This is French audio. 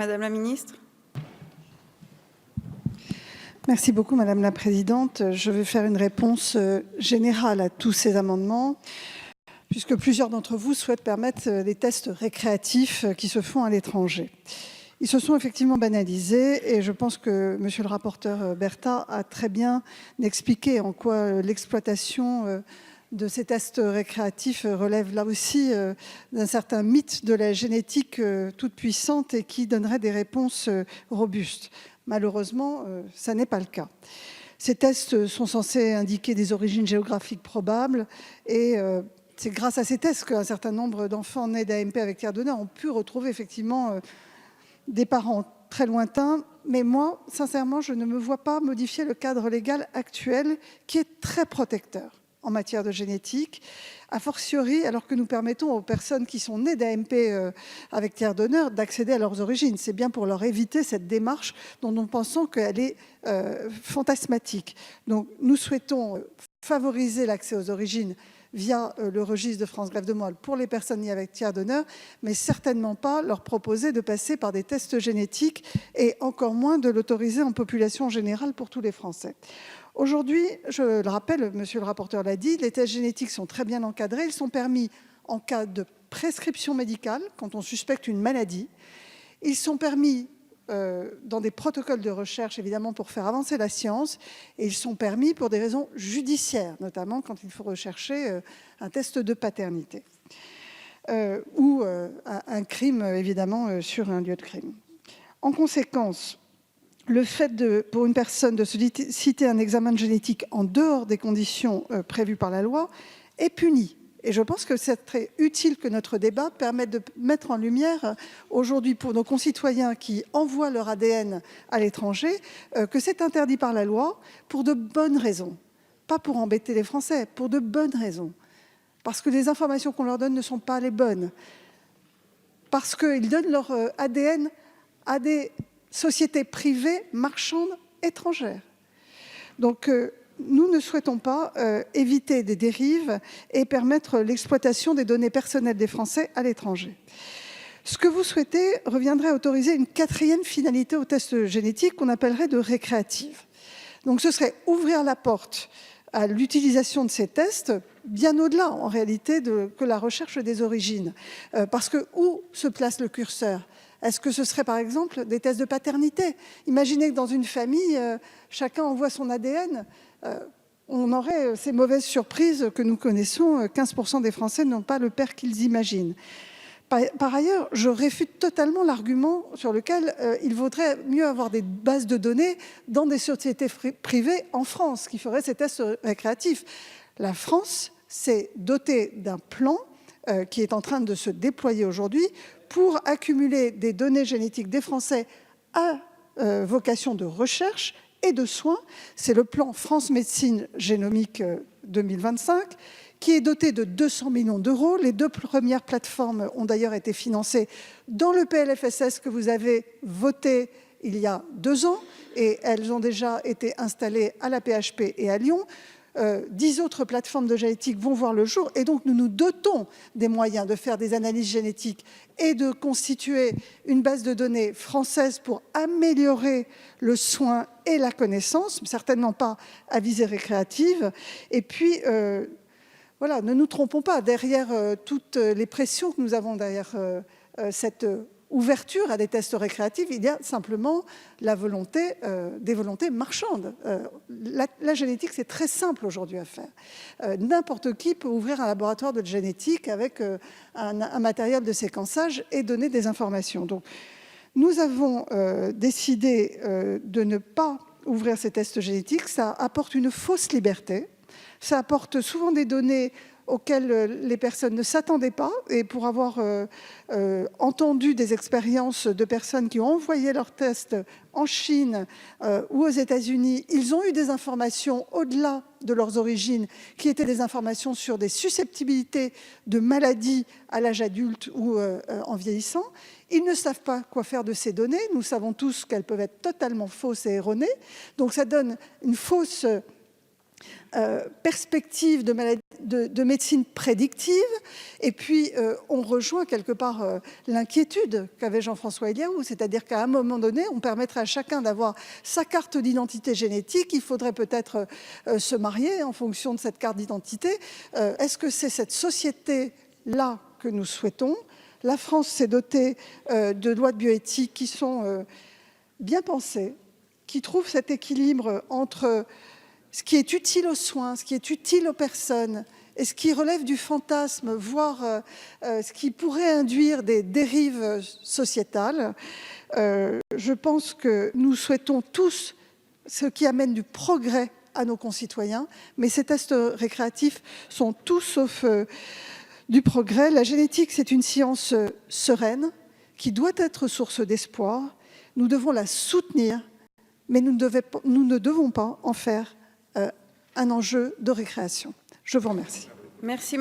Madame la ministre. Merci beaucoup, Madame la Présidente. Je vais faire une réponse générale à tous ces amendements, puisque plusieurs d'entre vous souhaitent permettre les tests récréatifs qui se font à l'étranger. Ils se sont effectivement banalisés et je pense que Monsieur le rapporteur Bertha a très bien expliqué en quoi l'exploitation de ces tests récréatifs relève là aussi d'un certain mythe de la génétique toute puissante et qui donnerait des réponses robustes. Malheureusement, ça n'est pas le cas. Ces tests sont censés indiquer des origines géographiques probables et c'est grâce à ces tests qu'un certain nombre d'enfants nés d'AMP avec tiers donneur ont pu retrouver effectivement des parents très lointains. Mais moi, sincèrement, je ne me vois pas modifier le cadre légal actuel qui est très protecteur en matière de génétique, a fortiori alors que nous permettons aux personnes qui sont nées d'AMP avec tiers donneur d'accéder à leurs origines. C'est bien pour leur éviter cette démarche dont nous pensons qu'elle est fantasmatique. Donc nous souhaitons favoriser l'accès aux origines via le registre de France Greffe de Moelle pour les personnes nées avec tiers donneur, mais certainement pas leur proposer de passer par des tests génétiques et encore moins de l'autoriser en population générale pour tous les Français. Aujourd'hui, je le rappelle, monsieur le rapporteur l'a dit, les tests génétiques sont très bien encadrés. Ils sont permis en cas de prescription médicale, quand on suspecte une maladie. Ils sont permis dans des protocoles de recherche, évidemment, pour faire avancer la science. Et ils sont permis pour des raisons judiciaires, notamment quand il faut rechercher un test de paternité ou un crime, évidemment, sur un lieu de crime. En conséquence, le fait pour une personne de solliciter un examen de génétique en dehors des conditions prévues par la loi est puni. Et je pense que c'est très utile que notre débat permette de mettre en lumière aujourd'hui pour nos concitoyens qui envoient leur ADN à l'étranger que c'est interdit par la loi pour de bonnes raisons. Pas pour embêter les Français, pour de bonnes raisons. Parce que les informations qu'on leur donne ne sont pas les bonnes. Parce qu'ils donnent leur ADN à des sociétés privées marchandes étrangères. Donc, nous ne souhaitons pas éviter des dérives et permettre l'exploitation des données personnelles des Français à l'étranger. Ce que vous souhaitez reviendrait à autoriser une quatrième finalité aux tests génétiques qu'on appellerait de récréative. Donc, ce serait ouvrir la porte à l'utilisation de ces tests bien au-delà, en réalité, que la recherche des origines. Parce que où se place le curseur ? Est-ce que ce serait, par exemple, des tests de paternité? Imaginez que dans une famille, chacun envoie son ADN. On aurait ces mauvaises surprises que nous connaissons. 15% des Français n'ont pas le père qu'ils imaginent. Par ailleurs, je réfute totalement l'argument sur lequel il vaudrait mieux avoir des bases de données dans des sociétés privées en France qui feraient ces tests récréatifs. La France s'est dotée d'un plan qui est en train de se déployer aujourd'hui pour accumuler des données génétiques des Français à vocation de recherche et de soins. C'est le plan France Médecine Génomique 2025 qui est doté de 200 millions d'euros. Les 2 premières plateformes ont d'ailleurs été financées dans le PLFSS que vous avez voté il y a 2 ans et elles ont déjà été installées à la PHP et à Lyon. 10 autres plateformes de génétique vont voir le jour et donc nous nous dotons des moyens de faire des analyses génétiques et de constituer une base de données française pour améliorer le soin et la connaissance, certainement pas à visée récréative. Et puis, voilà, ne nous trompons pas, derrière toutes les pressions que nous avons derrière cette ouverture à des tests récréatifs, il y a simplement la volonté, des volontés marchandes. La génétique, c'est très simple aujourd'hui à faire. N'importe qui peut ouvrir un laboratoire de génétique avec un matériel de séquençage et donner des informations. Donc, nous avons décidé de ne pas ouvrir ces tests génétiques. Ça apporte une fausse liberté. Ça apporte souvent des données auxquelles les personnes ne s'attendaient pas. Et pour avoir entendu des expériences de personnes qui ont envoyé leurs tests en Chine ou aux États-Unis, ils ont eu des informations au-delà de leurs origines, qui étaient des informations sur des susceptibilités de maladies à l'âge adulte ou en vieillissant. Ils ne savent pas quoi faire de ces données. Nous savons tous qu'elles peuvent être totalement fausses et erronées. Donc ça donne une fausse perspective de médecine prédictive, et puis on rejoint quelque part l'inquiétude qu'avait Jean-François Eliaou, c'est-à-dire qu'à un moment donné, on permettrait à chacun d'avoir sa carte d'identité génétique, il faudrait peut-être se marier en fonction de cette carte d'identité. Est-ce que c'est cette société-là que nous souhaitons? La France s'est dotée de lois de bioéthique qui sont bien pensées, qui trouvent cet équilibre entre ce qui est utile aux soins, ce qui est utile aux personnes, et ce qui relève du fantasme, voire ce qui pourrait induire des dérives sociétales. Je pense que nous souhaitons tous ce qui amène du progrès à nos concitoyens, mais ces tests récréatifs sont tout sauf du progrès. La génétique, c'est une science sereine qui doit être source d'espoir. Nous devons la soutenir, mais nous ne devons pas en faire un enjeu de récréation. Je vous remercie. Merci,